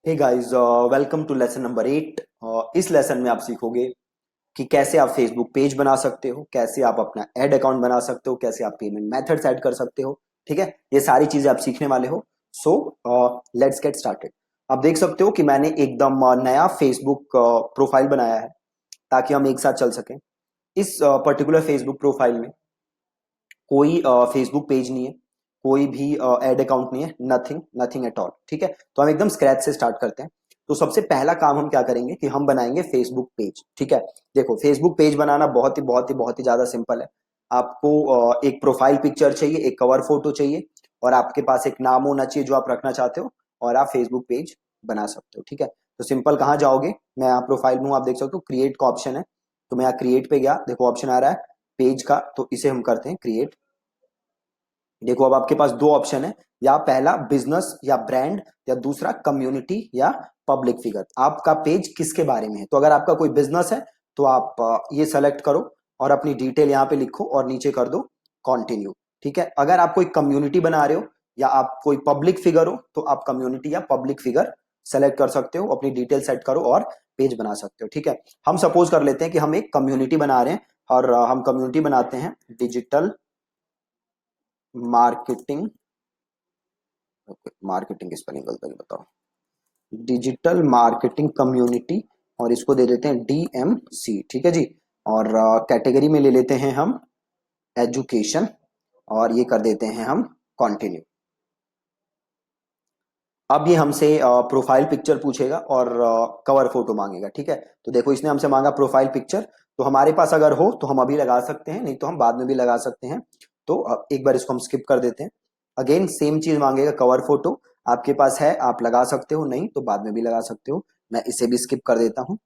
Hey guys, welcome to lesson number 8। इस lesson में आप सीखोगे कि कैसे आप फेसबुक पेज बना सकते हो, कैसे आप अपना एड अकाउंट बना सकते हो, कैसे आप पेमेंट मेथड्स ऐड कर सकते हो। ठीक है, ये सारी चीजें आप सीखने वाले हो। So let's get started. आप देख सकते हो कि मैंने एकदम नया फेसबुक प्रोफाइल बनाया है ताकि हम एक साथ चल सकें। इस पर्टिकुलर फेसबुक प्रोफाइल में कोई फेसबुक पेज नहीं है, कोई भी एड अकाउंट नहीं है, नथिंग नथिंग एट ऑल। ठीक है, तो हम एकदम स्क्रैच से स्टार्ट करते हैं। तो सबसे पहला काम हम क्या करेंगे कि हम बनाएंगे फेसबुक पेज। ठीक है, देखो फेसबुक पेज बनाना बहुत ही ज्यादा सिंपल है। आपको एक प्रोफाइल पिक्चर चाहिए, एक कवर फोटो चाहिए, और आपके पास एक नाम होना चाहिए जो आप रखना चाहते हो, और आप फेसबुक पेज बना सकते हो। ठीक है, तो सिंपल कहाँ जाओगे, मैं यहाँ प्रोफाइल में हूँ, आप देख सकते हो क्रिएट का ऑप्शन है। तो मैं यहाँ क्रिएट पे गया, देखो ऑप्शन आ रहा है पेज का, तो इसे हम करते हैं क्रिएट। देखो अब आपके पास दो ऑप्शन है, या पहला बिजनेस या ब्रांड, या दूसरा कम्युनिटी या पब्लिक फिगर। आपका पेज किसके बारे में है? तो अगर आपका कोई बिजनेस है तो आप ये सेलेक्ट करो और अपनी डिटेल यहाँ पे लिखो और नीचे कर दो कंटिन्यू। ठीक है, अगर आप कोई कम्युनिटी बना रहे हो या आप कोई पब्लिक फिगर हो तो आप कम्युनिटी या पब्लिक फिगर सेलेक्ट कर सकते हो, अपनी डिटेल सेट करो और पेज बना सकते हो। ठीक है, हम सपोज कर लेते हैं कि हम एक कम्युनिटी बना रहे हैं, और हम कम्युनिटी बनाते हैं डिजिटल मार्केटिंग। मार्केटिंग की स्पेलिंग गलत है, बताओ। डिजिटल मार्केटिंग कम्युनिटी, और इसको दे देते हैं डीएमसी। ठीक है जी, और कैटेगरी में ले लेते हैं हम एजुकेशन, और ये कर देते हैं हम कंटिन्यू। अब ये हमसे प्रोफाइल पिक्चर पूछेगा और कवर फोटो मांगेगा। ठीक है, तो देखो इसने हमसे मांगा प्रोफाइल पिक्चर, तो हमारे पास अगर हो तो हम अभी लगा सकते हैं, नहीं तो हम बाद में भी लगा सकते हैं। तो एक बार इसको हम स्किप कर देते हैं। अगेन सेम चीज मांगेगा कवर फोटो, आपके पास है आप लगा सकते हो, नहीं तो बाद में भी लगा सकते हो। मैं इसे भी स्किप कर देता हूं।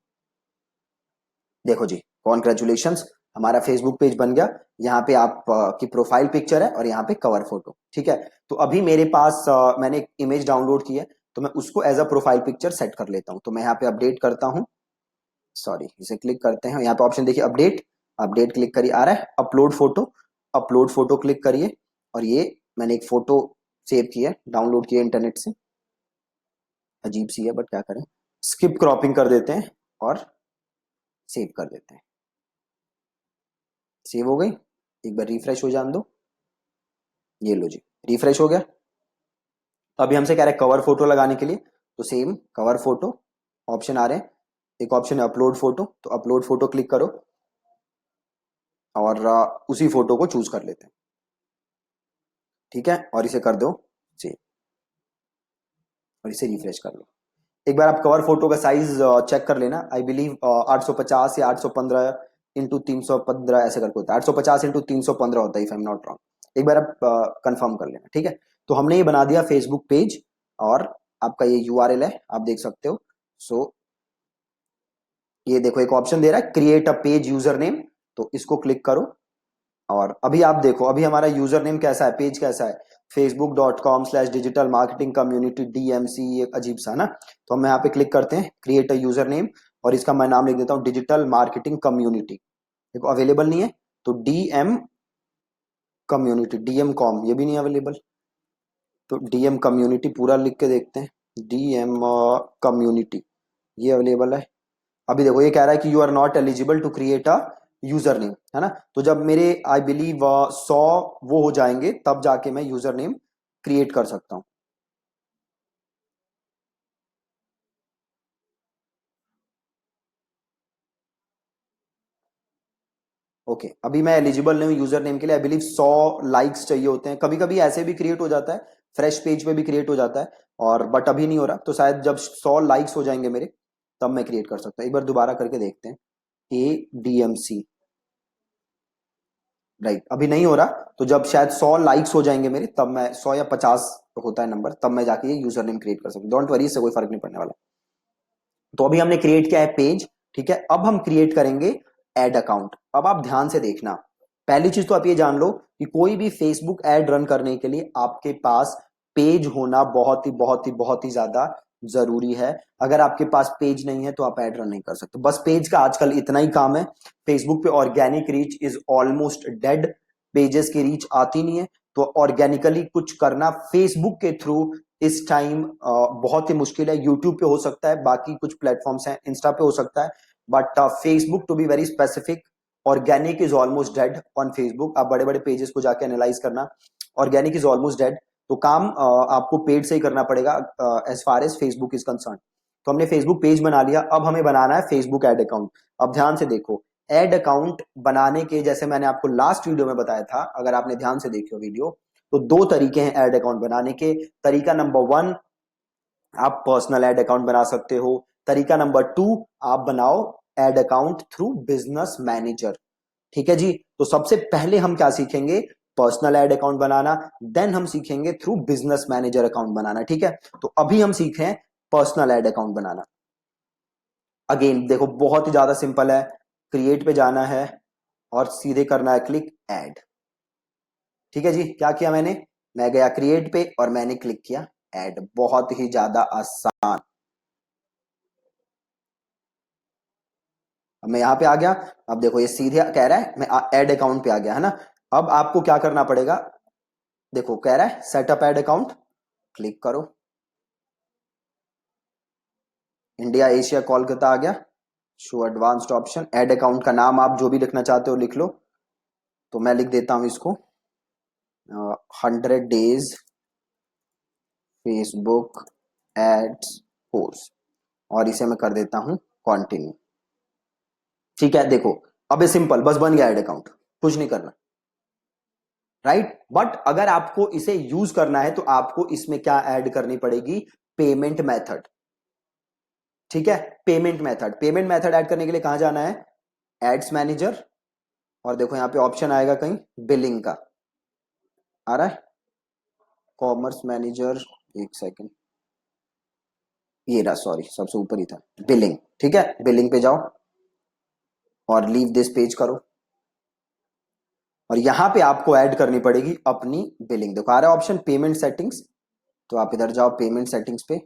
देखो जी, कॉन्ग्रेचुलेशंस, हमारा फेसबुक पेज बन गया। यहाँ पे आप की प्रोफाइल पिक्चर है और यहाँ पे कवर फोटो। ठीक है, तो अभी मेरे पास मैंने एक इमेज डाउनलोड की है, तो मैं उसको as a profile picture set कर लेता हूँ। तो मैं यहाँ पे अपडेट करता हूँ, सॉरी इसे क्लिक करते हैं, यहाँ पे ऑप्शन देखिए अपडेट। अपडेट क्लिक करिए, आ रहा है upload photo. Upload photo click करिए, और ये मैंने एक फोटो सेव की है, डाउनलोड की है इंटरनेट से। अजीब सी है बट क्या करें, स्किप क्रॉपिंग कर देते हैं और सेव कर देते हैं। सेव हो गई, एक बार रिफ्रेश हो जान दो। ये लो जी, रिफ्रेश हो गया। तो अभी हमसे कह रहा है कवर फोटो लगाने के लिए, तो सेम कवर फोटो ऑप्शन आ रहे हैं। एक ऑप्शन है अपलोड फोटो, तो अपलोड फोटो क्लिक करो और उसी फोटो को चूज कर लेते हैं। ठीक है, और इसे कर दो सेव, और इसे रिफ्रेश कर लो। एक बार आप कवर फोटो का साइज चेक कर लेना। आई बिलीव 850 या 815 इंटू 315 ऐसे करके होता है, 850 इंटू 315 होता है if I am not wrong. एक बार आप कंफर्म कर लेना। ठीक है, तो हमने ये बना दिया फेसबुक पेज, और आपका ये यूआरएल है, आप देख सकते हो। सो ये देखो एक ऑप्शन दे रहा है create a page user name, तो इसको क्लिक करो। और अभी आप देखो, अभी हमारा यूजर नेम कैसा है, पेज कैसा है, facebook.com/digital-marketing-community-dmc, ये अजीब सा ना। तो हम यहाँ पे क्लिक करते हैं क्रिएट अ यूजर नेम, और इसका मैं नाम लिख देता हूँ डिजिटल मार्केटिंग कम्युनिटी। देखो अवेलेबल नहीं है, तो डीएम कम्युनिटी, डीएम कॉम ये भी नहीं अवेलेबल, तो डीएम कम्युनिटी पूरा लिख के देखते हैं। डीएम कम्युनिटी ये अवेलेबल है। अभी देखो ये कह रहा है कि you are not eligible to create a user name, है ना। तो जब मेरे आई बिलीव 100 वो हो जाएंगे तब जाके मैं यूजर नेम क्रिएट कर सकता हूं। ओके, अभी मैं एलिजिबल नहीं हूँ यूजर नेम के लिए। आई बिलीव 100 लाइक्स चाहिए होते हैं, कभी कभी ऐसे भी क्रिएट हो जाता है, फ्रेश पेज पे भी क्रिएट हो जाता है, और बट अभी नहीं हो रहा। तो शायद जब 100 लाइक्स हो जाएंगे मेरे, तब मैं क्रिएट कर सकता हूँ। एक बार दोबारा करके देखते हैं। ADMC, राइट, अभी नहीं हो रहा। तो जब शायद 100 लाइक्स हो जाएंगे मेरे, तब मैं 100 या 50 होता है नंबर, तब मैं जाके ये यूजर नेम क्रिएट कर सकता हूँ। डोंट वरी, इससे कोई फर्क नहीं पड़ने वाला। तो अभी हमने क्रिएट किया है पेज। ठीक है, अब हम क्रिएट करेंगे एड अकाउंट। अब आप ध्यान से देखना, पहली चीज तो आप ये जान लो कि कोई भी फेसबुक एड रन करने के लिए आपके पास पेज होना बहुत ही ज्यादा जरूरी है। अगर आपके पास पेज नहीं है तो आप एड रन नहीं कर सकते। बस पेज का आजकल इतना ही काम है। फेसबुक पे organic reach is almost dead, pages की रीच आती नहीं है। तो ऑर्गेनिकली कुछ करना फेसबुक के थ्रू इस टाइम बहुत ही मुश्किल है। यूट्यूब पे हो सकता है, बाकी कुछ प्लेटफॉर्म्स हैं, इंस्टा पे हो सकता है, but Facebook to be very specific, organic is almost dead on Facebook. आप बड़े बड़े पेजेस को जाके एनालाइज करना, ऑर्गेनिक इज ऑलमोस्ट डेड। तो काम आपको पेड से ही करना पड़ेगा as far as Facebook is concern. तो हमने फेसबुक पेज बना लिया, अब हमें बनाना है फेसबुक एड अकाउंट। अब ध्यान से देखो, एड अकाउंट बनाने के, जैसे मैंने आपको लास्ट वीडियो में बताया था, अगर आपने ध्यान से देखी हो वीडियो, तो दो तरीके हैं ऐड अकाउंट बनाने के। तरीका नंबर 1, आप पर्सनल ऐड अकाउंट बना सकते हो। तरीका नंबर 2, आप बनाओ add account through business manager. ठीक है जी। तो सबसे पहले हम क्या सीखेंगे, पर्सनल ऐड अकाउंट बनाना, देन हम सीखेंगे थ्रू बिजनेस मैनेजर अकाउंट बनाना। ठीक है, तो अभी हम सीख रहे हैं पर्सनल ऐड अकाउंट बनाना। अगेन देखो, बहुत ही ज्यादा सिंपल है। क्रिएट पे जाना है और सीधे करना है क्लिक ऐड। ठीक है जी, क्या किया मैंने, मैं गया क्रिएट पे और मैंने क्लिक किया ऐड। बहुत ही ज्यादा आसान। अब मैं यहां पे आ गया। अब देखो ये सीधे कह रहा है मैं ऐड अकाउंट पे आ गया, है ना। अब आपको क्या करना पड़ेगा, देखो कह रहा है सेटअप ऐड अकाउंट, क्लिक करो। इंडिया एशिया कोलकाता आ गया। Show advanced option, add account का नाम आप जो भी लिखना चाहते हो लिख लो। तो मैं लिख देता हूं इसको 100 days फेसबुक एड्स कोर्स, और इसे मैं कर देता हूं कंटिन्यू। ठीक है, देखो अब ये सिंपल, बस बन गया ऐड अकाउंट, कुछ नहीं करना, राइट। बट अगर आपको इसे यूज करना है तो आपको इसमें क्या ऐड करनी पड़ेगी, पेमेंट मेथड। ठीक है, payment method, payment method add करने के लिए कहां जाना है, एड्स मैनेजर, और देखो यहां पे ऑप्शन आएगा कहीं बिलिंग का, आ रहा है कॉमर्स मैनेजर, एक सेकेंड, ये रहा, सॉरी सबसे ऊपर ही था बिलिंग। ठीक है, बिलिंग पे जाओ और लीव दिस पेज करो, और यहां पे आपको ऐड करनी पड़ेगी अपनी बिलिंग। देखो आ रहा है ऑप्शन पेमेंट सेटिंग्स, तो आप इधर जाओ पेमेंट सेटिंग्स पे।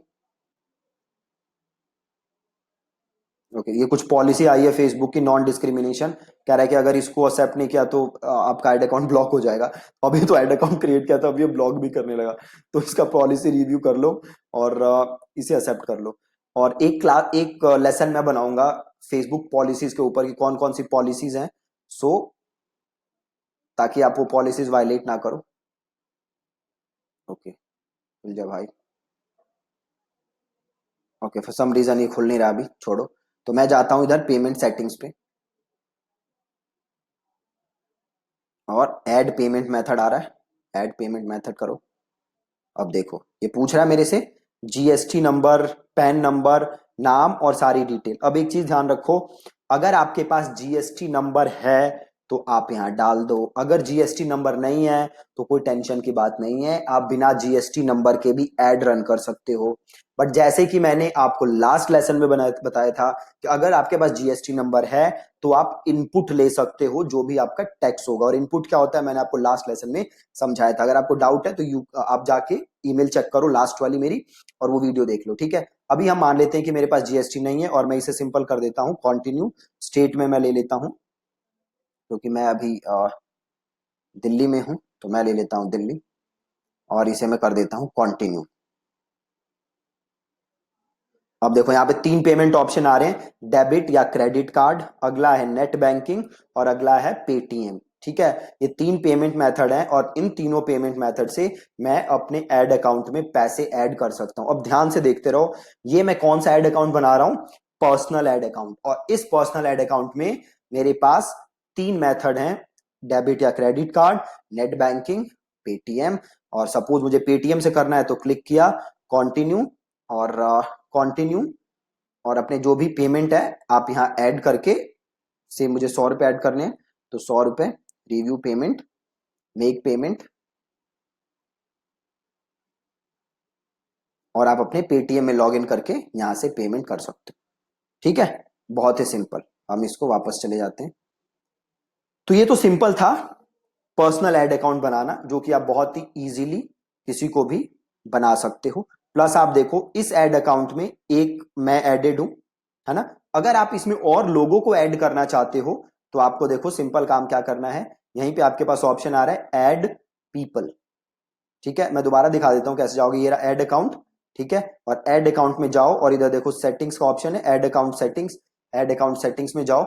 ओके, ये कुछ पॉलिसी आई है फेसबुक की, नॉन डिस्क्रिमिनेशन, कह रहा है कि अगर इसको एक्सेप्ट नहीं किया तो आपका ऐड अकाउंट ब्लॉक हो जाएगा। अभी तो ऐड अकाउंट क्रिएट किया था, अभी ये ब्लॉक भी करने लगा। तो इसका पॉलिसी रिव्यू कर लो और इसे एक्सेप्ट कर लो। और एक क्लास, एक लेसन मैं बनाऊंगा फेसबुक पॉलिसीज के ऊपर, कि कौन कौन सी पॉलिसीज हैं, सो ताकि आप वो पॉलिसीज वायलेट ना करो। ओके, खुल जा भाई। ओके, फॉर सम रीजन ये खुल नहीं रहा अभी, छोड़ो। तो मैं जाता हूं इधर पेमेंट सेटिंग्स पे, और ऐड पेमेंट मेथड आ रहा है, ऐड पेमेंट मेथड करो। अब देखो ये पूछ रहा है मेरे से जीएसटी नंबर, पैन नंबर, नाम और सारी डिटेल। अब एक चीज ध्यान रखो, अगर आपके पास जीएसटी नंबर है तो आप यहां डाल दो, अगर जीएसटी नंबर नहीं है तो कोई टेंशन की बात नहीं है, आप बिना जीएसटी नंबर के भी ऐड रन कर सकते हो। बट जैसे कि मैंने आपको लास्ट लेसन में बताया था कि अगर आपके पास जीएसटी नंबर है तो आप इनपुट ले सकते हो, जो भी आपका टैक्स होगा। और इनपुट क्या होता है मैंने आपको लास्ट लेसन में समझाया था। अगर आपको डाउट है तो आप जाके ईमेल चेक करो लास्ट वाली मेरी, और वो वीडियो देख लो। ठीक है, अभी हम मान लेते हैं कि मेरे पास जीएसटी नहीं है, और मैं इसे सिंपल कर देता हूं कंटिन्यू। स्टेट में मैं ले लेता हूं, क्योंकि मैं अभी दिल्ली में हूं, तो मैं ले लेता हूं दिल्ली, और इसे मैं कर देता हूं कंटिन्यू। अब देखो यहाँ पे 3 पेमेंट ऑप्शन आ रहे हैं, डेबिट या क्रेडिट कार्ड, अगला है नेट बैंकिंग, और अगला है पेटीएम। ठीक है, ये 3 पेमेंट मेथड हैं, और इन तीनों पेमेंट मेथड से मैं अपने ऐड अकाउंट में पैसे ऐड कर सकता हूं। अब ध्यान से देखते रहो, ये मैं कौन सा ऐड अकाउंट बना रहा हूं, पर्सनल ऐड अकाउंट। और इस पर्सनल ऐड अकाउंट में मेरे पास 3 मेथड हैं, डेबिट या credit card, net banking, Paytm. और सपोज मुझे पेटीएम से करना है तो क्लिक किया कंटिन्यू, और कंटिन्यू, और अपने जो भी पेमेंट है आप यहाँ ऐड करके, से मुझे 100 रुपए ऐड करने हैं तो 100 रुपए, रिव्यू पेमेंट, मेक पेमेंट, और आप अपने पेटीएम में लॉग इन करके यहां से पेमेंट कर सकते हो। ठीक है, बहुत ही सिंपल। हम इसको वापस चले जाते हैं। तो ये तो सिंपल था पर्सनल ऐड अकाउंट बनाना, जो कि आप बहुत ही इजीली किसी को भी बना सकते हो। प्लस आप देखो इस ऐड अकाउंट में एक मैं एडेड हूं, है ना। अगर आप इसमें और लोगों को ऐड करना चाहते हो तो आपको देखो सिंपल काम क्या करना है, यहीं पे आपके पास ऑप्शन आ रहा है ऐड पीपल। ठीक है, मैं दोबारा दिखा देता हूं कैसे जाओगे। ये रहा ऐड अकाउंट, ठीक है, और ऐड अकाउंट में जाओ और इधर देखो सेटिंग्स का ऑप्शन है, add account settings. Add account settings में जाओ,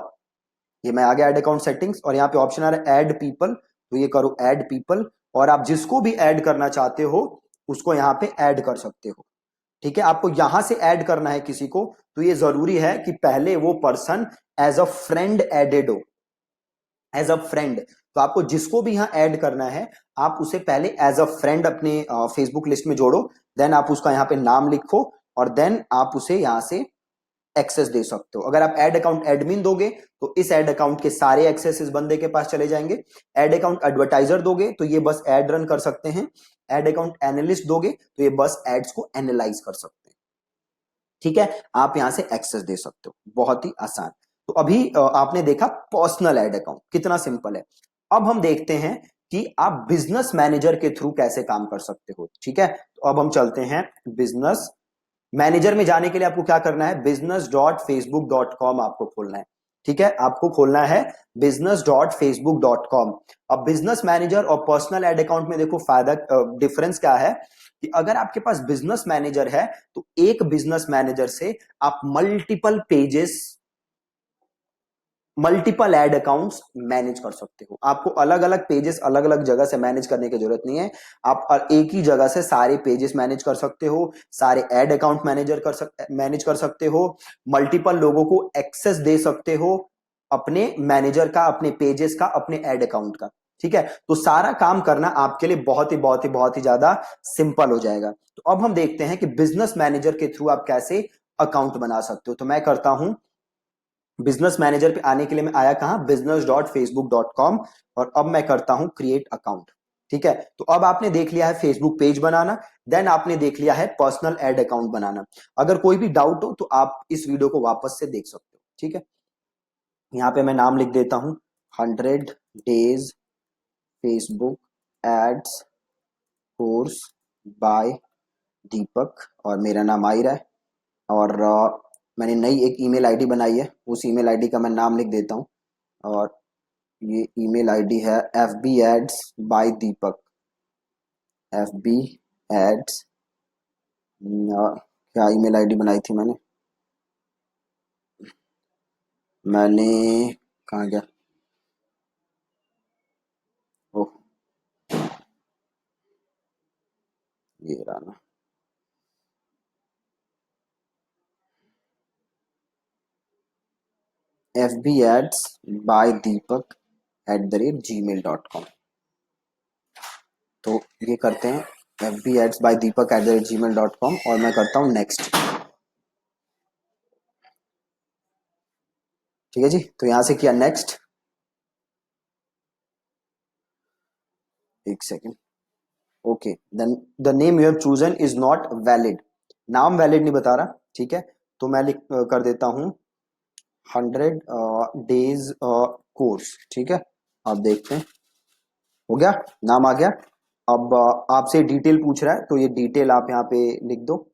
ये मैं आ गया ऐड अकाउंट सेटिंग्स, और यहाँ पे ऑप्शन आ रहा है ऐड पीपल, तो ये करो ऐड पीपल, और आप जिसको भी ऐड करना चाहते हो उसको यहाँ पे ऐड कर सकते हो। ठीक है, आपको यहां से ऐड करना है किसी को, तो ये जरूरी है कि पहले वो person as a friend added हो, एज अ फ्रेंड। तो आपको जिसको भी यहां ऐड करना है, आप उसे पहले एज अ फ्रेंड अपने फेसबुक लिस्ट में जोड़ो, देन आप उसका यहाँ पे नाम लिखो, और देन आप उसे यहां से एक्सेस दे सकते हो। अगर आप ऐड अकाउंट एडमिन दोगे तो इस ऐड अकाउंट के सारे एक्सेस इस बंदे के पास चले जाएंगे। ऐड अकाउंट एडवर्टाइजर दोगे तो ये बस ऐड रन कर सकते हैं। ऐड अकाउंट एनालिस्ट दोगे तो ये बस एड्स को एनालाइज कर सकते हैं। ठीक है, आप यहां से एक्सेस दे सकते हो, बहुत ही आसान। तो अभी आपने देखा पर्सनल ऐड अकाउंट कितना सिंपल है। अब हम देखते हैं कि आप बिजनेस मैनेजर के थ्रू कैसे काम कर सकते हो। ठीक है, तो अब हम चलते हैं बिजनेस मैनेजर में। जाने के लिए आपको क्या करना है, business.facebook.com आपको खोलना है। ठीक है, आपको खोलना है business.facebook.com। अब बिजनेस मैनेजर और पर्सनल एड अकाउंट में देखो फायदा, डिफरेंस क्या है कि अगर आपके पास बिजनेस मैनेजर है तो एक बिजनेस मैनेजर से आप multiple pages, multiple ad accounts manage कर सकते हो। आपको अलग अलग पेजेस अलग अलग जगह से मैनेज करने की जरूरत नहीं है। आप एक ही जगह से सारे पेजेस मैनेज कर सकते हो, सारे एड अकाउंट मैनेज कर सकते हो, मल्टीपल लोगों को एक्सेस दे सकते हो अपने मैनेजर का, अपने पेजेस का, अपने एड अकाउंट का। ठीक है, तो सारा काम करना आपके लिए बहुत ही ज्यादा सिंपल हो जाएगा। तो अब हम देखते हैं कि बिजनेस मैनेजर के थ्रू आप कैसे अकाउंट बना सकते हो। तो मैं करता हूं, बिजनेस मैनेजर पे आने के लिए मैं आया कहां, business.facebook.com, और अब मैं करता हूं क्रिएट अकाउंट। ठीक है, तो अब आपने देख लिया है फेसबुक पेज बनाना, देन आपने देख लिया है पर्सनल एड अकाउंट बनाना। अगर कोई भी डाउट हो तो आप इस वीडियो को वापस से देख सकते हो। ठीक है, यहां पे मैं नाम लिख देता हूं, 100 days Facebook ads course by Deepak, और मेरा नाम आयरा है, और मैंने नई एक ईमेल आईडी बनाई है, उस ईमेल आईडी का मैं नाम लिख देता हूँ, और ये ईमेल आईडी है FB एड्स बाय दीपक। FB एड्स, क्या ईमेल आईडी बनाई थी मैंने, कहाँ गया, ओह ये रहा ना, FB एड्स बाय दीपक @gmail.com। तो ये करते हैं FB एड्स बाय दीपक @gmail.com, और मैं करता हूँ नेक्स्ट। ठीक है जी, तो यहां से किया नेक्स्ट, एक second, okay, then the name you have chosen is not valid, नाम वैलिड नहीं बता रहा। ठीक है, तो मैं लिख कर देता हूं 100 डेज कोर्स। ठीक है, आप देखते हैं, हो गया, नाम आ गया। अब आपसे डिटेल पूछ रहा है, तो ये डिटेल आप यहाँ पे लिख दो।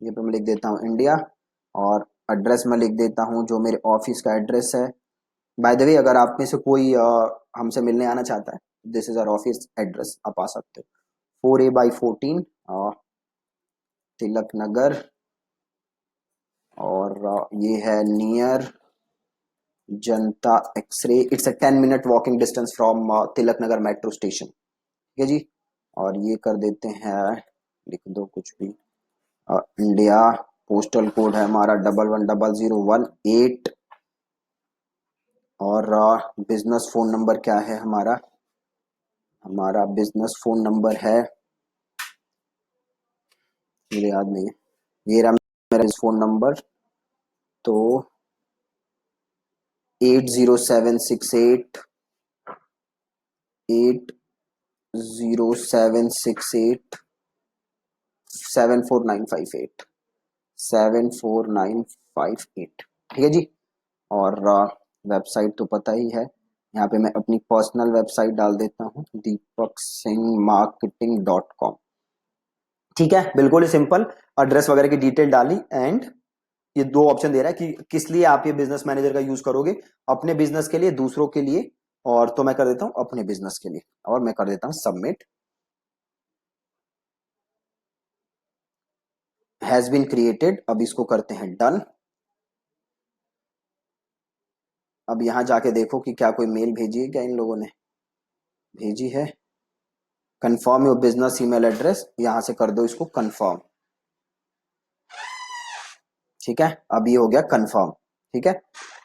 ये पे मैं लिख देता हूँ इंडिया, और एड्रेस में लिख देता हूँ जो मेरे ऑफिस का एड्रेस है। बाय द वे, अगर आप में से कोई हमसे मिलने आना चाहता है, this is our office address, आप आ सकते हो, 4A/14 तिलक नगर, और ये है near Janta X-ray, it's a 10 minute walking distance from Tilak Nagar metro station. ठीक है जी, और ये कर देते हैं, लिख दो कुछ भी, इंडिया, पोस्टल कोड है हमारा 110018, और बिजनेस फोन नंबर क्या है हमारा, हमारा बिजनेस फोन नंबर है, मुझे याद नहीं है, ये रहा मेरा फोन नंबर, तो 80768768 74958। ठीक है जी, और वेबसाइट तो पता ही है, यहाँ पे मैं अपनी पर्सनल वेबसाइट डाल देता हूँ, deepaksinghmarketing.com। ठीक है, बिल्कुल ही सिंपल, एड्रेस वगैरह की डिटेल डाली, एंड ये दो ऑप्शन दे रहा है कि किस लिए आप ये बिजनेस मैनेजर का यूज करोगे, अपने बिजनेस के लिए, दूसरों के लिए, और तो मैं कर देता हूं अपने बिजनेस के लिए, और मैं कर देता हूं सबमिट। Has been created. अब इसको करते हैं डन। अब यहां जाके देखो कि क्या कोई मेल भेजी है क्या इन लोगों ने, भेजी है। Confirm your business email address, यहां से कर दो इसको कंफर्म। ठीक है, अब ये हो गया कंफर्म। ठीक है,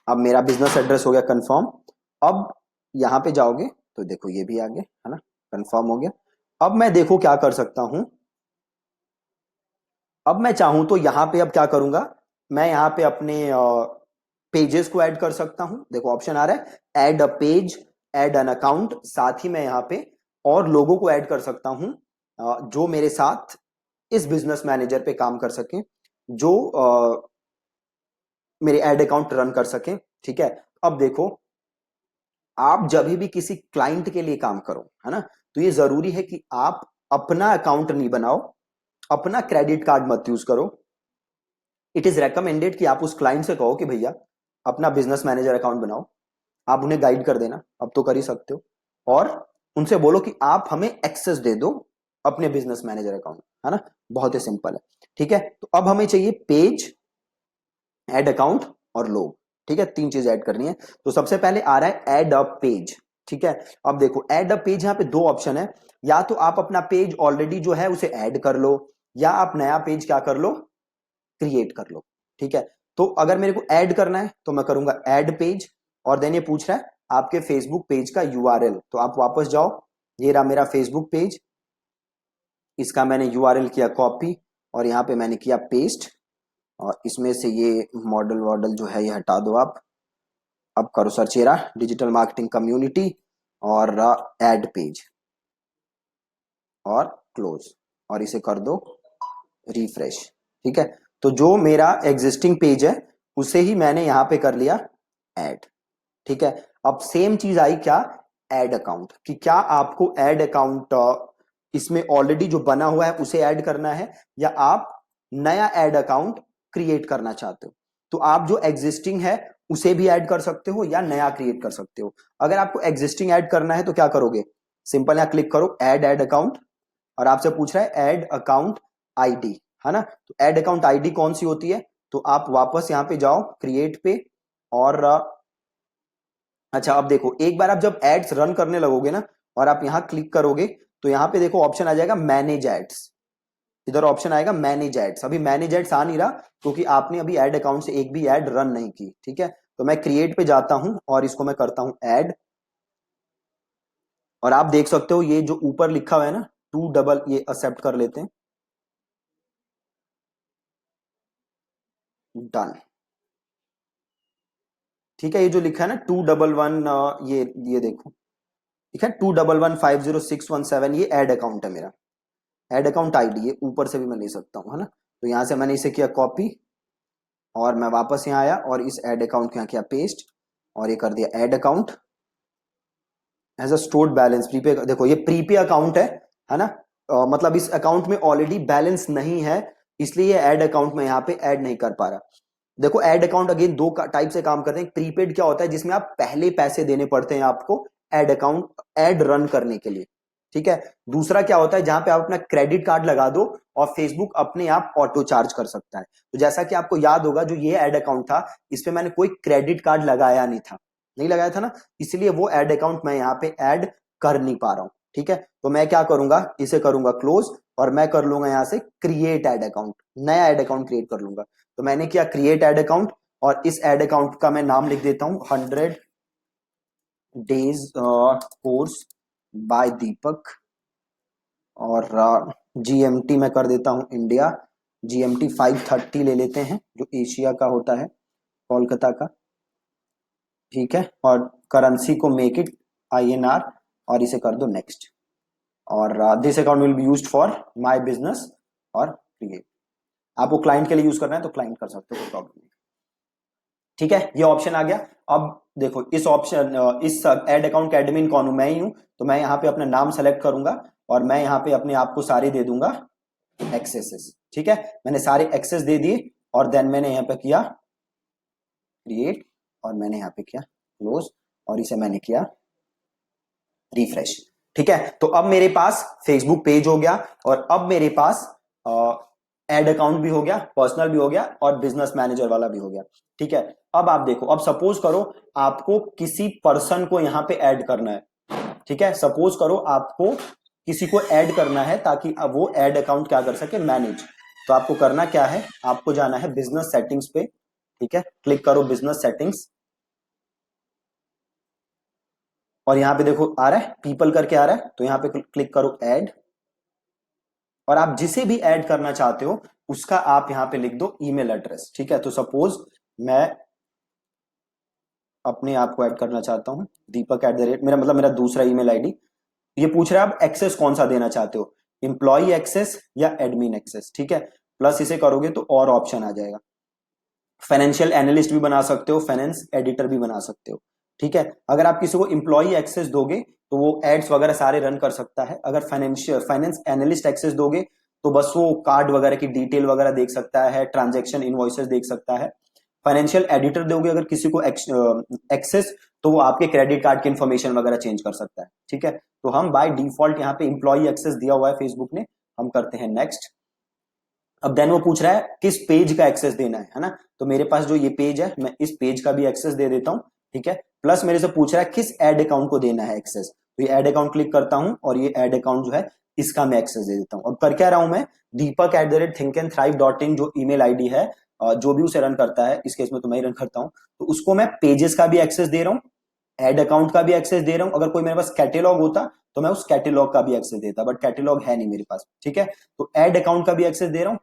अब मेरा बिजनेस एड्रेस हो गया कंफर्म। अब यहां पे जाओगे तो देखो ये भी आ गया है ना, कंफर्म हो गया। अब मैं देखो क्या कर सकता हूं। अब मैं चाहूं तो यहां पे अब क्या करूंगा, मैं यहां पे अपने पेजेस को ऐड कर सकता हूं। देखो ऑप्शन आ रहा है add a page, add an account. साथ ही मैं यहां पे और लोगों को ऐड कर सकता हूं जो मेरे साथ इस बिजनेस मैनेजर पे काम कर सके, जो मेरे ऐड अकाउंट रन कर सके। ठीक है, अब देखो आप जब भी किसी क्लाइंट के लिए काम करो है ना, तो ये जरूरी है कि आप अपना अकाउंट नहीं बनाओ, अपना क्रेडिट कार्ड मत यूज करो। इट इज रेकमेंडेड कि आप उस क्लाइंट से कहो कि भैया अपना बिजनेस मैनेजर अकाउंट बनाओ। आप उन्हें गाइड कर देना, अब तो कर ही सकते हो। और उनसे बोलो कि आप हमें एक्सेस दे दो अपने बिजनेस मैनेजर अकाउंट, है ना। बहुत ही सिंपल है। ठीक है, तो अब हमें चाहिए पेज, ऐड अकाउंट और लोग। ठीक है, तीन चीज ऐड करनी है। तो सबसे पहले आ रहा है ऐड अ पेज। ठीक है, अब देखो ऐड अ पेज, यहां पे दो ऑप्शन है। या तो आप अपना पेज ऑलरेडी जो है उसे ऐड कर लो, या आप नया पेज क्या कर लो, क्रिएट कर लो। ठीक है, तो अगर मेरे को ऐड करना है तो मैं करूंगा ऐड पेज। और देन ये पूछ रहा है आपके फेसबुक पेज का यूआरएल, तो आप वापस जाओ। ये रहा मेरा फेसबुक पेज, इसका मैंने यूआरएल किया कॉपी और यहां पे मैंने किया पेस्ट। और इसमें से ये मॉडल वॉडल जो है ये हटा दो आप। अब करो सर्च, ये रहा डिजिटल मार्केटिंग कम्युनिटी और ऐड पेज और क्लोज, और इसे कर दो रिफ्रेश। ठीक है, तो जो मेरा एग्जिस्टिंग पेज है उसे ही मैंने यहां पे कर लिया ऐड। ठीक है, अब सेम चीज आई क्या, ऐड अकाउंट, कि क्या आपको ऐड अकाउंट इसमें ऑलरेडी जो बना हुआ है उसे ऐड करना है, या आप नया ऐड अकाउंट क्रिएट करना चाहते हो। तो आप जो एग्जिस्टिंग है उसे भी ऐड कर सकते हो या नया क्रिएट कर सकते हो। अगर आपको एग्जिस्टिंग ऐड करना है तो क्या करोगे, सिंपल यहां क्लिक करो ऐड ऐड अकाउंट, और आपसे पूछ रहा है ऐड अकाउंट आईडी, है ना। तो ऐड अकाउंट आईडी कौन सी होती है, तो आप वापस यहां पे जाओ क्रिएट पे। और अच्छा अब देखो एक बार आप जब एड्स रन करने लगोगे ना और आप यहां क्लिक करोगे, तो यहां पे देखो ऑप्शन आ जाएगा मैनेज एड्स। इधर ऑप्शन आएगा मैनेज एड्स। अभी मैनेज एड्स आ नहीं रहा क्योंकि आपने अभी ऐड अकाउंट से एक भी ऐड रन नहीं की। ठीक है, तो मैं क्रिएट पे जाता हूं और इसको मैं करता हूं ऐड। और आप देख सकते हो ये जो ऊपर लिखा हुआ है ना टू डबल, ये एक्सेप्ट कर लेते हैं, डन। ठीक है, ये जो लिखा है ना 211, ये देखो, ठीक है 2115061 ये ऐड अकाउंट है मेरा, ऐड अकाउंट आईडी। ये ऊपर से भी मैं ले सकता हूं, है ना। तो यहां से मैंने इसे किया कॉपी और मैं वापस यहाँ आया और इस ऐड अकाउंट को यहाँ किया पेस्ट और ये कर दिया add account as a stored balance prepay. देखो ये प्रीपे अकाउंट है ना। मतलब इस अकाउंट में ऑलरेडी बैलेंस नहीं है, इसलिए ऐड अकाउंट में यहाँ पे ऐड नहीं कर पा रहा। देखो ऐड अकाउंट अगेन दो टाइप से काम करते हैं। प्रीपेड क्या होता है, जिसमें आप पहले पैसे देने पड़ते हैं आपको ऐड अकाउंट ऐड रन करने के लिए। ठीक है, दूसरा क्या होता है जहां पे आप अपना क्रेडिट कार्ड लगा दो और फेसबुक अपने आप ऑटो चार्ज कर सकता है। तो जैसा कि आपको याद होगा जो ये ऐड अकाउंट था इस पे मैंने कोई क्रेडिट कार्ड लगाया नहीं था, नहीं लगाया था ना, इसलिए वो ऐड अकाउंट मैं यहाँ पे ऐड कर नहीं पा रहा हूं। ठीक है, तो मैं क्या करूंगा, इसे करूंगा क्लोज और मैं कर लूंगा यहां से क्रिएट ऐड अकाउंट, नया ऐड अकाउंट क्रिएट कर लूंगा। तो मैंने किया क्रिएट ऐड अकाउंट और इस ऐड अकाउंट का मैं नाम लिख देता हूं 100 डेज कोर्स बाय दीपक। और जीएमटी मैं कर देता हूं इंडिया, जीएमटी 5:30 ले लेते हैं जो एशिया का होता है, कोलकाता का। ठीक है, और करेंसी को मेक इट आईएनआर और इसे कर दो नेक्स्ट। और this account will be used for my business और क्रिएट। आपको क्लाइंट के लिए यूज करना है तो क्लाइंट कर सकते हो, कोई प्रॉब्लम नहीं। ठीक है, ये ऑप्शन आ गया। अब देखो इस ऑप्शन इस ऐड अकाउंट का एडमिन कौन हूं, मैं ही हूं। तो मैं यहाँ पे अपना नाम सेलेक्ट करूंगा और मैं यहाँ पे अपने आप को सारे दे दूंगा एक्सेसेस। ठीक है, मैंने सारे एक्सेस दे दिए और देन मैंने यहाँ पे किया क्रिएट और मैंने यहाँ पे किया क्लोज और इसे मैंने किया रिफ्रेश। ठीक है, तो अब मेरे पास फेसबुक पेज हो गया और अब मेरे पास एड अकाउंट भी हो गया, पर्सनल भी हो गया और बिजनेस मैनेजर वाला भी हो गया। ठीक है, अब आप देखो, अब सपोज करो आपको किसी पर्सन को यहां पे ऐड करना है। ठीक है, सपोज करो आपको किसी को ऐड करना है ताकि अब वो ऐड अकाउंट क्या कर सके, मैनेज। तो आपको करना क्या है, आपको जाना है बिजनेस सेटिंग्स पे। ठीक है, क्लिक करो बिजनेस सेटिंग्स और यहां पे देखो आ रहा है पीपल करके आ रहा है, तो यहां पे क्लिक करो ऐड और आप जिसे भी ऐड करना चाहते हो उसका आप यहां पे लिख दो ईमेल एड्रेस। ठीक है, तो सपोज मैं अपने आप को ऐड करना चाहता हूं, दीपक एट द रेट, मेरा मतलब मेरा दूसरा ईमेल आईडी। ये पूछ रहा है आप एक्सेस कौन सा देना चाहते हो, एम्प्लॉय एक्सेस या एडमिन एक्सेस। ठीक है, प्लस इसे करोगे तो और ऑप्शन आ जाएगा, फाइनेंशियल एनालिस्ट भी बना सकते हो, फाइनेंस एडिटर भी बना सकते हो। ठीक है, अगर आप किसी को एम्प्लॉय एक्सेस दोगे तो वो एड्स वगैरह सारे रन कर सकता है। अगर फाइनेंस एनालिस्ट एक्सेस दोगे तो बस वो कार्ड वगैरह की डिटेल वगैरह देख सकता है, ट्रांजेक्शन इनवॉइसेस देख सकता है। फाइनेंशियल एडिटर दोगे अगर किसी को एक्सेस, तो वो आपके क्रेडिट कार्ड की इंफॉर्मेशन वगैरह चेंज कर सकता है। ठीक है, तो हम बाय डिफॉल्ट यहाँ पे एम्प्लॉय एक्सेस दिया हुआ है फेसबुक ने, हम करते हैं नेक्स्ट। अब देन वो पूछ रहा है किस पेज का एक्सेस देना है ना, तो मेरे पास जो ये पेज है मैं इस पेज का भी एक्सेस दे देता हूं। ठीक है, प्लस मेरे से पूछ रहा है किस एड अकाउंट को देना है एक्सेस, तो ये एड अकाउंट क्लिक करता हूं और ये एड अकाउंट जो है इसका मैं एक्सेस दे देता हूं। अब कर क्या रहा हूं मैं, Deepak at the rate think and thrive dot in जो ईमेल आईडी है, जो भी उसे रन करता है, इस केस में तो मैं ही रन करता हूं, तो उसको मैं पेजेस का भी एक्सेस दे रहा हूँ, एड अकाउंट का भी एक्सेस दे रहा हूं। अगर कोई मेरे पास कैटेलॉग होता तो मैं उस कैटेलॉग का भी एक्सेस देता, बट कैटेलॉग है नहीं मेरे पास। ठीक है, तो एड अकाउंट का भी एक्सेस दे रहा हूँ।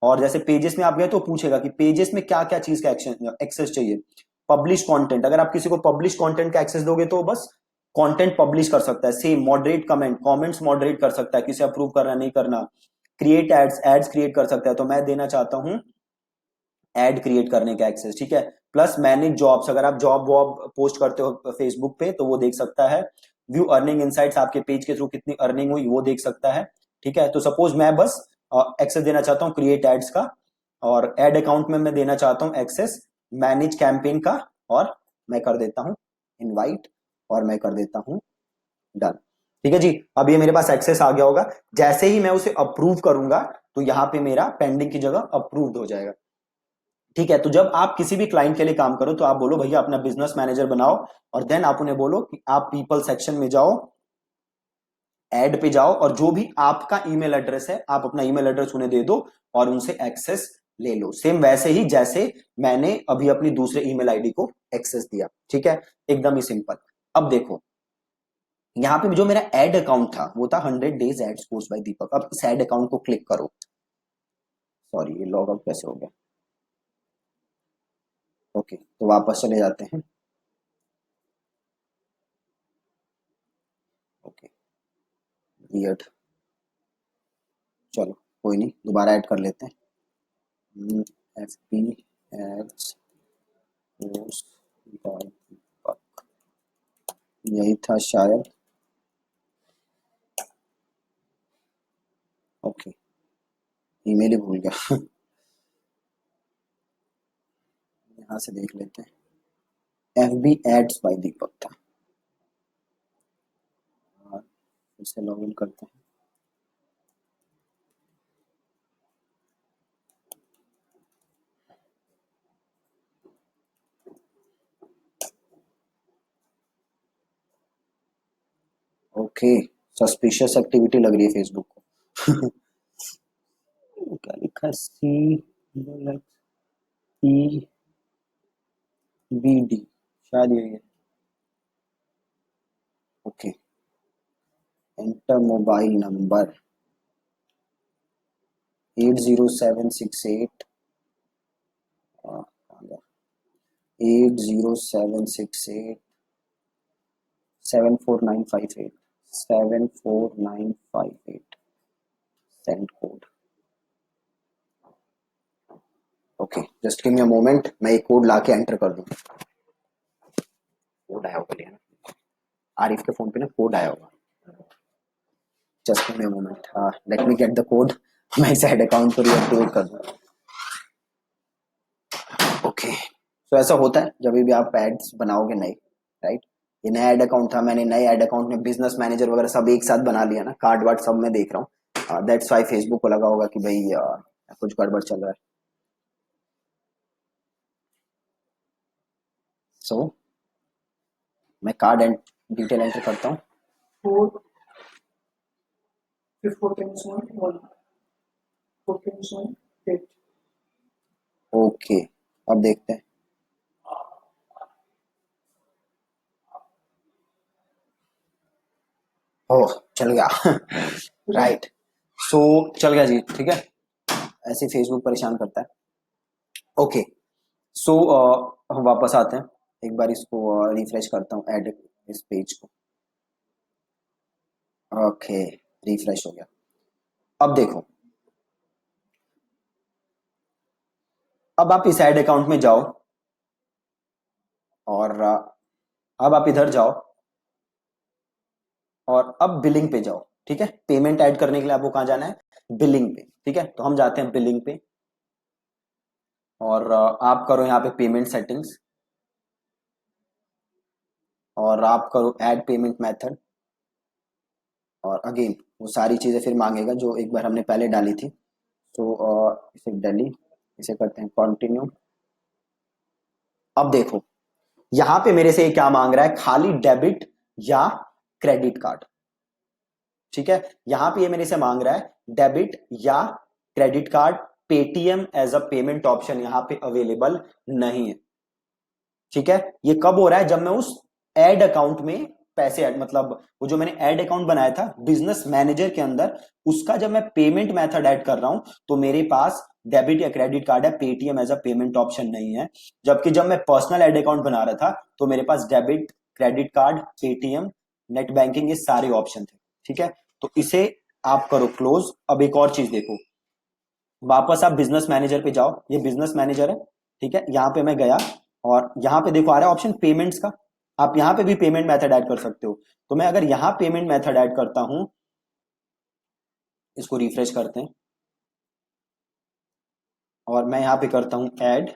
और जैसे पेजेस में आप गए तो पूछेगा कि पेजेस में क्या क्या चीज का एक्सेस चाहिए। पब्लिश कंटेंट, अगर आप किसी को पब्लिश कंटेंट का एक्सेस दोगे तो बस कंटेंट पब्लिश कर सकता है। सेम मॉडरेट कमेंट्स मॉडरेट कर सकता है, किसे अप्रूव करना नहीं करना। क्रिएट एड्स क्रिएट कर सकता है, तो मैं देना चाहता हूं एड क्रिएट करने का एक्सेस। ठीक है, प्लस मैनेज जॉब्स, अगर आप जॉब वॉब पोस्ट करते हो फेसबुक पे तो वो देख सकता है। व्यू अर्निंग इनसाइट्स, आपके पेज के थ्रू कितनी अर्निंग हुई वो देख सकता है। ठीक है, तो सपोज मैं बस एक्सेस देना चाहता हूँ क्रिएट एड्स का, और एड अकाउंट में मैं देना चाहता हूँ एक्सेस मैनेज कैंपेन का, और मैं कर देता हूँ इनवाइट और मैं कर देता हूँ डन। ठीक है जी, अब ये मेरे पास एक्सेस आ गया होगा। जैसे ही मैं उसे अप्रूव करूंगा तो यहाँ पे मेरा पेंडिंग की जगह अप्रूव्ड हो जाएगा। ठीक है, तो जब आप किसी भी क्लाइंट के लिए काम करो तो आप बोलो भैया अपना बिजनेस मैनेजर बनाओ, और देन आप उन्हें बोलो कि आप पीपल सेक्शन में जाओ, ऐड पे जाओ, और जो भी आपका ईमेल एड्रेस है आप अपना ईमेल एड्रेस उन्हें दे दो और उनसे एक्सेस ले लो, सेम वैसे ही जैसे मैंने अभी अपनी दूसरे ईमेल आईडी को एक्सेस दिया। ठीक है, एकदम ही सिंपल। अब देखो यहाँ पे जो मेरा एड अकाउंट था वो था 100 days एड्स पोस्ट बाय दीपक। अब इस एड अकाउंट को क्लिक करो, सॉरी ये लॉग आउट कैसे हो गया, ओके तो वापस चले जाते हैं। ओके वियर्ड, चलो कोई नहीं, दोबारा ऐड कर लेते हैं। F P ads post by Deepak, यही था शायद। ओके, ईमेल ही भूल गया यहाँ से देख लेते हैं, एफ बी एड्स बाय दीपक था। और फिर से लॉग इन करते हैं। ओके, सस्पिशियस एक्टिविटी लग रही है फेसबुक को क्या लिखा है, सी ई बी डी, शायद यही है। Okay, enter mobile number 80768 80768 74958 74958 send code. Okay just give me a moment, मैं एक कोड लाके एंटर कर दूं। कोड आया होगा लिया ना, आरिफ के फोन पे ना कोड आया होगा, just give me a moment, let me get the code, मैं इस ऐड अकाउंट को रीएक्टिवेट कर दूं। ओके, तो ऐसा होता है जब भी आप एड्स बनाओगे नए, राइट। ये नया एड अकाउंट था, मैंने नए एड अकाउंट में बिजनेस मैनेजर वगैरह सब एक साथ बना लिया ना, कार्ड वार्ड सब मैं देख रहा हूँ, दैट्स वाई फेसबुक को लगा होगा कि भाई कुछ गड़बड़ चल रहा है। सो मैं कार्ड एंड डिटेल एंटर करता हूँ। 4 फिर 4 times 1 1 4 times 1 8 ओके, अब देखते हैं। ओह, चल गया। राइट। सो चल गया जी, ठीक है। ऐसे फेसबुक परेशान करता है। ओके। सो हम वापस आते हैं। एक बार इसको रिफ्रेश करता हूँ, ऐड इस पेज को। ओके, रिफ्रेश हो गया। अब देखो, अब आप इस ऐड अकाउंट में जाओ और अब आप इधर जाओ और अब बिलिंग पे जाओ, ठीक है। पेमेंट ऐड करने के लिए आपको कहाँ जाना है? बिलिंग पे, ठीक है। तो हम जाते हैं बिलिंग पे और आप करो यहाँ पे पेमेंट सेटिंग्स और आप करो ऐड पेमेंट मेथड और अगेन वो सारी चीजें फिर मांगेगा जो एक बार हमने पहले डाली थी। तो इसे डिलीट, इसे करते हैं कंटिन्यू। अब देखो, यहां पे मेरे से ये क्या मांग रहा है? खाली डेबिट या क्रेडिट कार्ड, ठीक है। यहां पे ये मेरे से मांग रहा है डेबिट या credit card. Paytm as a payment option यहां पे अवेलेबल नहीं है, ठीक है। ये कब हो रहा है? जब मैं उस एड अकाउंट में पैसे ऐड, मतलब वो जो मैंने एड अकाउंट बनाया था बिजनेस मैनेजर के अंदर, उसका जब मैं पेमेंट मेथड ऐड कर रहा हूं तो मेरे पास डेबिट या क्रेडिट कार्ड है, Paytm as a payment option नहीं है। जबकि जब मैं पर्सनल एड अकाउंट बना रहा था तो मेरे पास debit, credit card, Paytm, net banking, ये सारे ऑप्शन थे, ठीक है। तो इसे आप करो क्लोज। अब एक और चीज देखो, वापस आप बिजनेस मैनेजर पे जाओ। ये बिजनेस मैनेजर है, ठीक है। यहां पे मैं गया और यहां पे देखो आ रहा है ऑप्शन पेमेंट्स का। आप यहां पे भी पेमेंट मेथड ऐड कर सकते हो। तो मैं अगर यहां पेमेंट मेथड ऐड करता हूं, इसको रिफ्रेश करते हैं और मैं यहां पे करता हूं ऐड।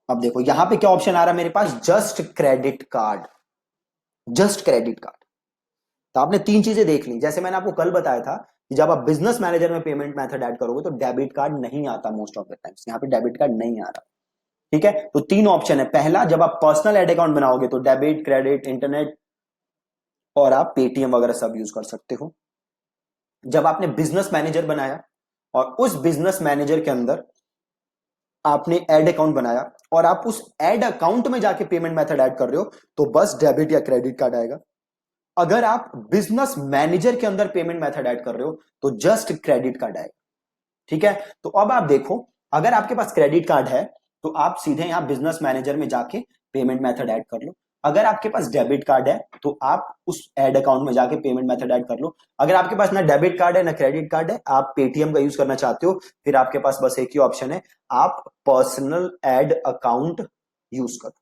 अब देखो यहां पे क्या ऑप्शन आ रहा है मेरे पास? Just credit card, just credit card. तो आपने तीन चीजें देख ली। जैसे मैंने आपको कल बताया था कि जब आप बिजनेस मैनेजर में पेमेंट मेथड ऐड करोगे तो डेबिट कार्ड नहीं आता मोस्ट ऑफ द टाइम्स। यहां पे डेबिट कार्ड नहीं आ रहा, ठीक है। तो तीन ऑप्शन है। पहला, जब आप पर्सनल एड अकाउंट बनाओगे तो डेबिट, क्रेडिट, इंटरनेट और आप पेटीएम वगैरह सब यूज कर सकते हो। जब आपने बिजनेस मैनेजर बनाया और उस बिजनेस मैनेजर के अंदर आपने एड अकाउंट बनाया और आप उस एड अकाउंट में जाके पेमेंट मेथड ऐड कर रहे हो तो बस डेबिट या क्रेडिट कार्ड आएगा। अगर आप बिजनेस मैनेजर के अंदर पेमेंट मेथड ऐड कर रहे हो तो जस्ट क्रेडिट कार्ड आएगा, ठीक है। तो अब आप देखो, अगर आपके पास क्रेडिट कार्ड है तो आप सीधे यहां बिजनेस मैनेजर में जाके पेमेंट मेथड ऐड कर लो। अगर आपके पास डेबिट कार्ड है तो आप उस एड अकाउंट में जाके पेमेंट मेथड ऐड कर लो। अगर आपके पास ना डेबिट कार्ड है ना क्रेडिट कार्ड है, आप पेटीएम का यूज करना चाहते हो, फिर आपके पास बस एक ही ऑप्शन है, आप पर्सनल एड अकाउंट यूज करो,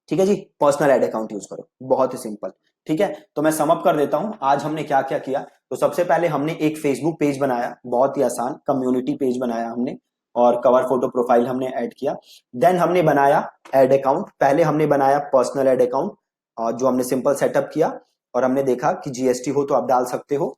ठीक है जी। पर्सनल एड अकाउंट यूज करो, बहुत ही सिंपल, ठीक है। तो मैं समअप कर देता हूं आज हमने क्या क्या किया। तो सबसे पहले हमने एक फेसबुक पेज बनाया, बहुत ही आसान कम्युनिटी पेज बनाया हमने, और कवर फोटो प्रोफाइल हमने ऐड किया। देन हमने बनाया एड अकाउंट। पहले हमने बनाया पर्सनल एड अकाउंट और जो हमने सिंपल सेटअप किया और हमने देखा कि जीएसटी हो तो आप डाल सकते हो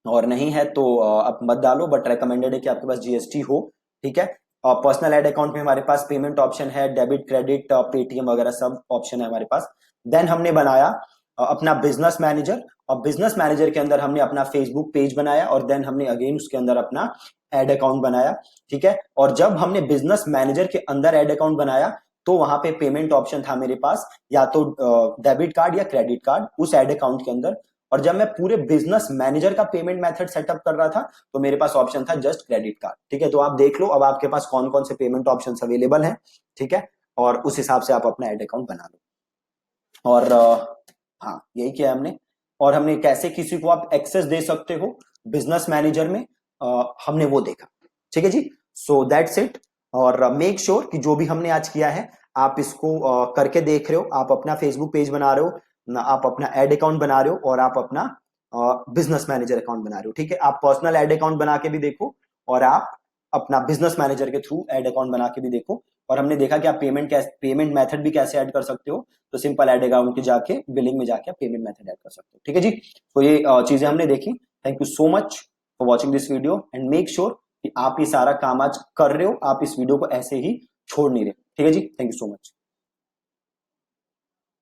और नहीं है तो आप मत डालो, बट रेकमेंडेड है कि आपके पास जीएसटी हो, ठीक है। और पर्सनल एड अकाउंट में हमारे पास पेमेंट ऑप्शन है, डेबिट, क्रेडिट, पेटीएम वगैरह सब ऑप्शन है हमारे पास। देन हमने बनाया अपना बिजनेस मैनेजर और बिजनेस मैनेजर के अंदर हमने अपना फेसबुक पेज बनाया और देन हमने अगेन उसके अंदर अपना एड अकाउंट बनाया, ठीक है। और जब हमने बिजनेस मैनेजर के अंदर एड अकाउंट बनाया तो वहां पे पेमेंट ऑप्शन था मेरे पास, या तो डेबिट कार्ड या क्रेडिट कार्ड उस एड अकाउंट के अंदर। और जब मैं पूरे बिजनेस मैनेजर का पेमेंट मेथड सेटअप कर रहा था तो मेरे पास ऑप्शन था जस्ट क्रेडिट कार्ड, ठीक है। तो आप देख लो अब आपके पास कौन कौन से पेमेंट ऑप्शंस अवेलेबल हैं, ठीक है। और उस हिसाब से आप अपना एड अकाउंट बना लो। और हाँ, यही किया हमने। और हमने कैसे किसी को आप एक्सेस दे सकते हो बिजनेस मैनेजर में, हमने वो देखा, ठीक है जी। So that's it. और मेक श्योर कि जो भी हमने आज किया है आप इसको करके देख रहे हो। आप अपना फेसबुक पेज बना रहे हो ना, आप अपना एड अकाउंट बना रहे हो और आप अपना बिजनेस मैनेजर अकाउंट बना रहे हो, ठीक है। आप पर्सनल एड अकाउंट बना के भी देखो और आप अपना बिजनेस मैनेजर के थ्रू एड अकाउंट बना के भी देखो। और हमने देखा कि आप पेमेंट मेथड भी कैसे ऐड कर सकते हो। तो सिंपल एड अकाउंट के जाके बिलिंग में जाके आप पेमेंट मेथड ऐड कर सकते हो, ठीक है जी। तो ये चीजें हमने देखी। Thank you so much for watching this video and make sure कि आप ये सारा काम आज कर रहे हो, आप इस वीडियो को ऐसे ही छोड़ नहीं रहे। ठीक है जी, थैंक यू सो मच।